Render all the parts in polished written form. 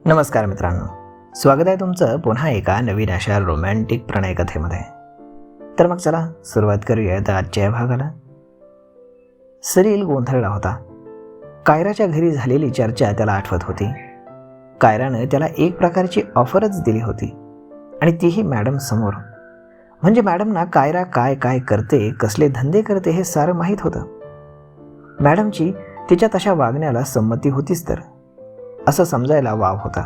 नमस्कार मित्रांनो, स्वागत आहे तुमचं पुन्हा एका नवीन अशा रोमॅन्टिक प्रणय कथेमध्ये. तर मग चला सुरुवात करूयात आजच्या या भागाला. सलील गोंधळला होता. कायराच्या घरी झालेली चर्चा त्याला आठवत होती. कायरानं त्याला एक प्रकारची ऑफरच दिली होती आणि तीही मॅडम समोर. म्हणजे मॅडमना कायरा काय काय करते, कसले धंदे करते हे सारं माहीत होतं. मॅडमची तिच्या तशा वागण्याला संमती होतीच तर, असं समजायला वाव होता.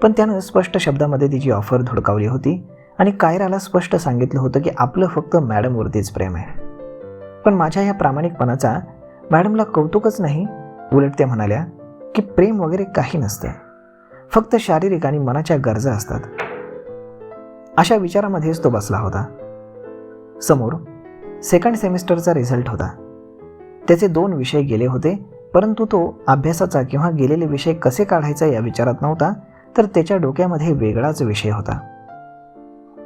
पण त्यानं स्पष्ट शब्दामध्ये तिची ऑफर धुडकावली होती आणि कायराला स्पष्ट सांगितलं होतं की आपलं फक्त मॅडमवरतीच प्रेम आहे. पण माझ्या या प्रामाणिकपणाचा मॅडमला कौतुकच नाही, उलट त्या म्हणाल्या की प्रेम वगैरे काही नसतं, फक्त शारीरिक आणि मनाच्या गरजा असतात. अशा विचारामध्येच तो बसला होता. समोर सेकंड सेमिस्टरचा रिझल्ट होता. त्याचे 2 विषय गेले होते, परंतु तो अभ्यासाचा किंवा गेलेले विषय कसे काढायचा या विचारात नव्हता, तर त्याच्या डोक्यामध्ये वेगळाच विषय होता.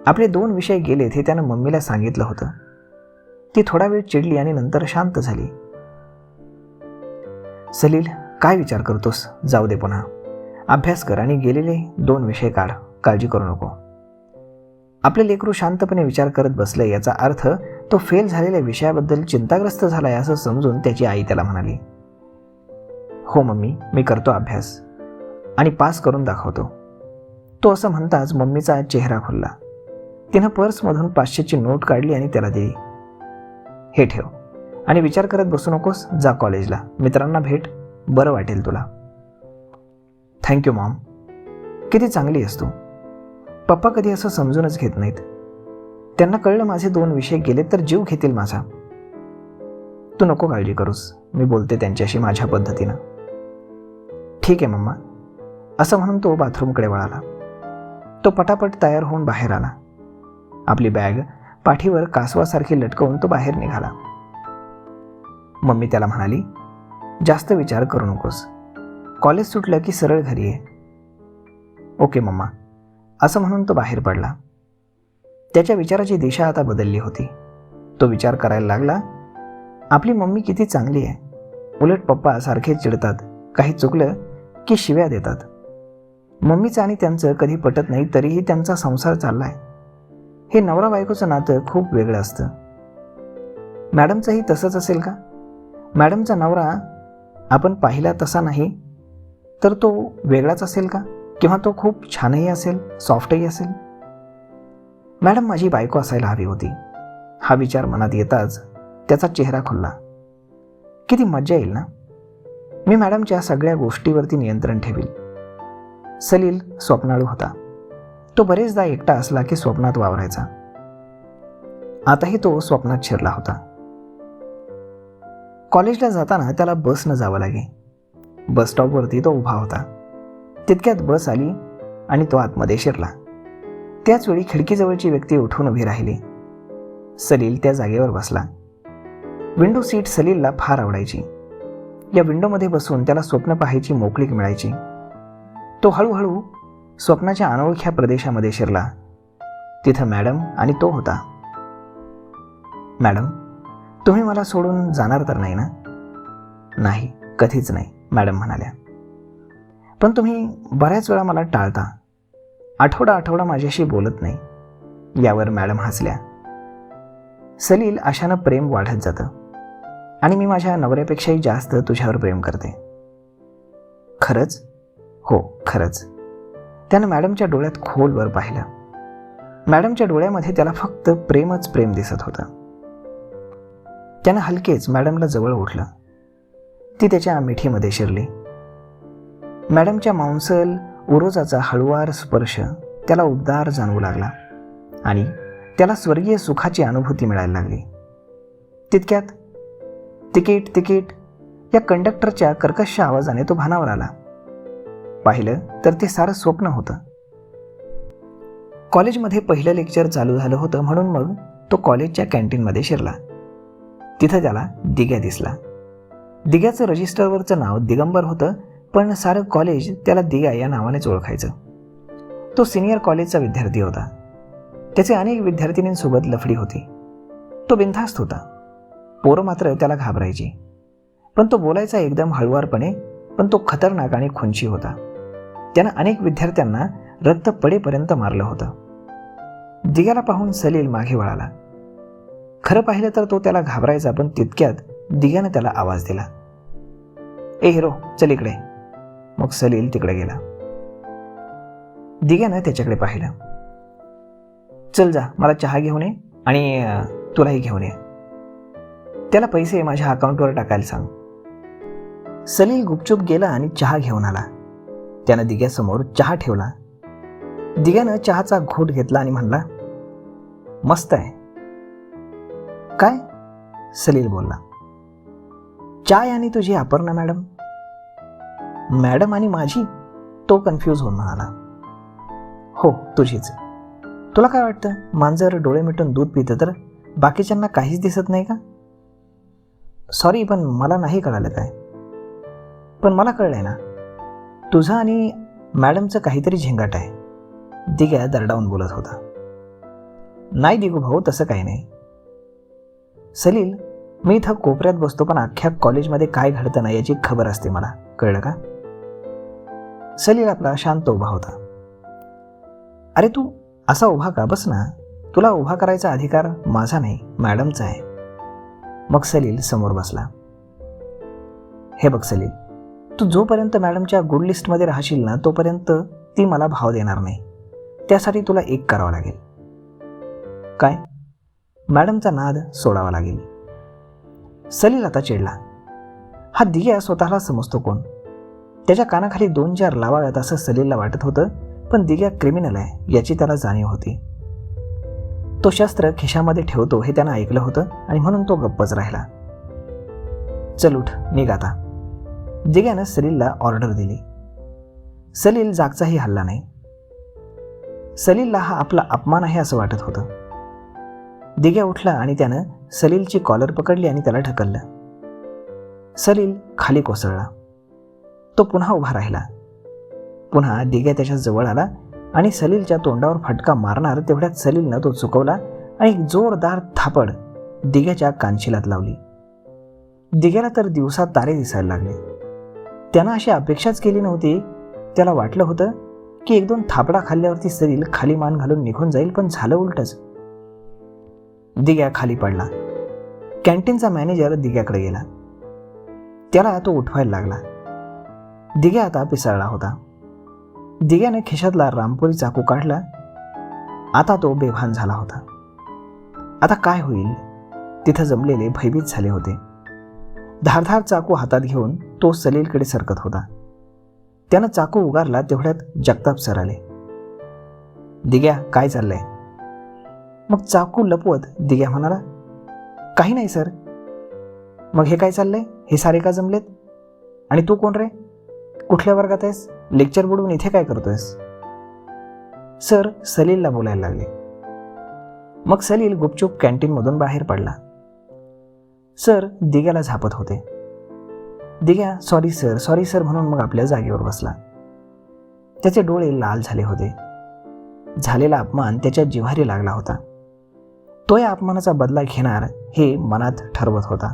आपले 2 विषय गेलेत हे त्यानं मम्मीला सांगितलं होतं. ती थोडा वेळ चिडली आणि नंतर शांत झाली. सलील, काय विचार करतोस? जाऊ दे, पुन्हा अभ्यास कर आणि गेलेले 2 विषय काढ, काळजी करू नको. आपले लेकरू शांतपणे विचार करत बसले याचा अर्थ तो फेल झालेल्या विषयाबद्दल चिंताग्रस्त झालाय असं समजून त्याची आई त्याला म्हणाली, हो मम्मी, मी करतो अभ्यास आणि पास करून दाखवतो. तो असं म्हणताच मम्मीचा चेहरा खुलला. तिनं पर्समधून 500ची नोट काढली आणि त्याला दिली. हे ठेव आणि विचार करत बसू नकोस, जा कॉलेजला, मित्रांना भेट, बरं वाटेल तुला. Thank you Maugham. किती चांगली आहेस तू. पप्पा कधी असं समजूनच घेत नाहीत. त्यांना कळलं माझे 2 विषय गेले तर जीव घेतील माझा. तू नको काळजी करूस, मी बोलते त्यांच्याशी माझ्या पद्धतीनं. ठीक आहे मम्मा, असं म्हणून तो बाथरूमकडे वळाला. तो पटापट तयार होऊन बाहेर आला. आपली बॅग पाठीवर कासवासारखी लटकवून तो बाहेर निघाला. मम्मी त्याला म्हणाली, जास्त विचार करू नकोस, कॉलेज सुटलं की सरळ घरी ये. ओके मम्मा, असं म्हणून तो बाहेर पडला. त्याच्या विचाराची दिशा आता बदलली होती. तो विचार करायला लागला, आपली मम्मी किती चांगली आहे. उलट पप्पा सारखे चिडतात, काही चुकलं की शिव्या देतात. मम्मीचं आणि त्यांचं कधी पटत नाही, तरीही त्यांचा संसार चाललाय. हे नवरा बायकोचं नातं खूप वेगळं असतं. मॅडमचंही तसंच असेल का? मॅडमचा नवरा आपण पाहिला तसा नाही तर तो वेगळाच असेल का? किंवा तो खूप छानही असेल, सॉफ्टही असेल. मॅडम माझी बायको असायला हवी होती. हा विचार मनात येताच त्याचा चेहरा खुलला. किती मज्जा येईल ना. मी मॅडमच्या सगळ्या गोष्टीवरती नियंत्रण ठेवील. सलील स्वप्नाळू होता. तो बरेचदा एकटा असला की स्वप्नात वावरायचा. आताही तो स्वप्नात शिरला होता. कॉलेजला जाताना त्याला बसनं जावं लागे. बस स्टॉपवरती तो उभा होता. तितक्यात बस आली आणि तो आतमध्ये शिरला. त्याचवेळी खिडकीजवळची व्यक्ती उठून उभी राहिली. सलील त्या जागेवर बसला. विंडो सीट सलीलला फार आवडायची. या विंडोमध्ये बसून त्याला स्वप्न पाहायची मोकळीक मिळायची. तो हळूहळू स्वप्नाच्या अनोळख्या प्रदेशामध्ये शिरला. तिथं मॅडम आणि तो होता. मॅडम, तुम्ही मला सोडून जाणार तर नाही ना? नाही, कधीच नाही, मॅडम म्हणाल्या. पण तुम्ही बऱ्याच वेळा मला टाळता, आठवडा माझ्याशी बोलत नाही. यावर मॅडम हसल्या. सलील, अशानं प्रेम वाढत जातं आणि मी माझ्या नवऱ्यापेक्षाही जास्त तुझ्यावर प्रेम करते. खरंच? हो, खरंच. त्यानं मॅडमच्या डोळ्यात खोलवर पाहिलं. मॅडमच्या डोळ्यामध्ये त्याला फक्त प्रेमच प्रेम दिसत होतं. त्यानं हलकेच मॅडमला जवळ उठलं. ती त्याच्या मिठीमध्ये शिरली. मॅडमच्या मांसल उरोजाचा हळुवार स्पर्श त्याला उबदार जाणवू लागला आणि त्याला स्वर्गीय सुखाची अनुभूती मिळायला लागली. तितक्यात तिकीट तिकीट या कंडक्टरच्या कर्कश आवाजाने तो भानावर आला. पाहिलं तर ते सारं स्वप्न होतं. कॉलेजमध्ये पहिलं लेक्चर चालू झालं होतं म्हणून मग तो कॉलेजच्या कॅन्टीनमध्ये शिरला. तिथं त्याला दिग्या दिसला. दिग्याचं रजिस्टरवरचं नाव दिगंबर होतं, पण सारं कॉलेज त्याला दिग्या या नावानेच ओळखायचं. तो सिनियर कॉलेजचा विद्यार्थी होता. त्याचे अनेक विद्यार्थिनींसोबत लफडी होती. तो बिनधास्त होता. पोरं मात्र त्याला घाबरायची. पण तो बोलायचा एकदम हळुवारपणे, पण तो खतरनाक आणि खुंची होता. त्यानं अनेक विद्यार्थ्यांना रक्त पडेपर्यंत मारलं होतं. दिग्याला पाहून सलील मागे वळाला. खरं पाहिलं तर तो त्याला घाबरायचा, पण तितक्यात दिग्यानं त्याला आवाज दिला, ए हिरो, चल इकडे. मग सलील तिकडे गेला. दिग्यानं त्याच्याकडे पाहिलं. चल जा, मला चहा घेऊन ये आणि तुलाही घेऊन ये. त्याला पैसे माझ्या अकाउंटवर टाकायला सांग. सलील गुपचूप गेला आणि चहा घेऊन आला. त्यानं दिग्यासमोर चहा ठेवला. दिग्यानं चहाचा घोट घेतला आणि म्हणला, मस्त आहे. काय? सलील बोलला. चाय आणि तुझी अपर्णा मॅडम. मॅडम आणि माझी? तो कन्फ्यूज होऊन म्हणाला. हो, तुझीच. तुला काय वाटतं, मांजर डोळे मिटून दूध पितं तर बाकीच्यांना काहीच दिसत नाही का? सॉरी, पण मला नाही कळालं काय. पण मला कळलंय ना, तुझं आणि मॅडमचं काहीतरी झिंगाट आहे. दिग्या दरडावून बोलत होता. नाही दिगू भाऊ, तसं काही नाही. सलील, मी इथं कोपऱ्यात बसतो, पण अख्ख्या कॉलेजमध्ये काय घडतं ना याची खबर असते मला, कळलं का? सलील आपला शांत उभा होता. अरे तू असा उभा का, बस ना. तुला उभा करायचा अधिकार माझा नाही, मॅडमचा आहे. मग सलील समोर बसला. हे बघ सलील, तू जोपर्यंत मॅडमच्या गुड लिस्टमध्ये राहशील ना, तोपर्यंत ती मला भाव देणार नाही. त्यासाठी तुला एक करावं लागेल. काय? मॅडमचा नाद सोडावा लागेल. सलील आता चिडला. हा दिग्या स्वतःला समजतो कोण? त्याच्या कानाखाली 2-4 लावाव्यात असं सलीलला वाटत होतं, पण दिग्या क्रिमिनल आहे याची त्याला जाणीव होती. तो शस्त्र खिशामध्ये ठेवतो हे त्यानं ऐकलं होतं आणि म्हणून तो गप्पच राहिला. चल उठ, निघ आता. दिग्यानं सलीलला ऑर्डर दिली. सलील जागचाही हल्ला नाही. सलीलला हा आपला अपमान आहे असं वाटत होतं. दिग्या उठला आणि त्यानं सलीलची कॉलर पकडली आणि त्याला ढकललं. सलील खाली कोसळला. तो पुन्हा उभा राहिला. पुन्हा दिग्या त्याच्या जवळ आला आणि सलीलच्या तोंडावर फटका मारणार तेवढ्यात सलीलनं तो चुकवला आणि एक जोरदार थापड दिग्याच्या कानशिलात लावली. दिग्याला तर दिवसात तारे दिसायला लागले. त्यानं अशी अपेक्षाच केली नव्हती. त्याला वाटलं होतं की 1-2 थापडा खाल्ल्यावरती सलील खाली मान घालून निघून जाईल, पण झालं उलटच. दिग्या खाली पडला. कॅन्टीनचा मॅनेजर दिग्याकडे गेला. त्याला तो उठवायला लागला. दिग्या आता पिसाळला होता. दिग्याने खिशातला रामपुरी चाकू काढला. आता तो बेभान झाला होता. आता काय होईल? तिथं जमलेले भयभीत झाले होते. धारधार चाकू हातात घेऊन तो सलीलकडे सरकत होता. त्यानं चाकू उगारला तेवढ्यात जगताप सर आले. दिग्या, काय चाललंय? मग चाकू लपवत दिग्या म्हणाला, काही नाही सर. मग हे काय चाललंय? हे सारे का जमलेत? आणि तू कोण रे? कुठल्या वर्गात आहेस? लेक्चर बुडवून इथे काय करतोयस? सर सलीलला बोलायला लागले. मग सलील गुपचूप कॅन्टीनमधून बाहेर पडला. सर दिग्याला झापत होते. दिग्या सॉरी सर म्हणून मग आपल्या जागेवर बसला. त्याचे डोळे लाल झाले होते. झालेला अपमान त्याच्या जिव्हारी लागला होता. तो या अपमानाचा बदला घेणार हे मनात ठरवत होता.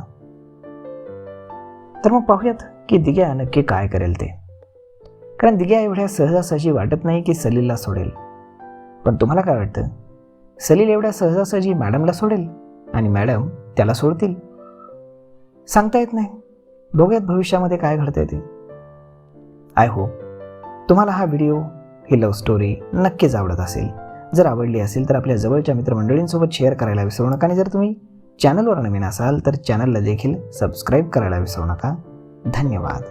तर मग पाहूयात की दिग्या नक्की काय करेल ते. कारण दिग्या एवढ्या सहजासहजी वाटत नाही की सलीलला सोडेल. पण तुम्हाला काय वाटतं? सलील एवढ्या सहजासहजी मॅडमला सोडेल आणि मॅडम त्याला सोडतील? सांगता येत नाही. बघूयात भविष्यामध्ये काय घडतंय ते. आय होप तुम्हाला हा व्हिडिओ, ही लव्ह स्टोरी नक्कीच आवडत असेल. जर आवडली असेल तर आपल्या जवळच्या मित्रमंडळींसोबत शेअर करायला विसरू नका. आणि जर तुम्ही चॅनलवर नवीन असाल तर चॅनलला देखील सबस्क्राईब करायला विसरू नका. धन्यवाद.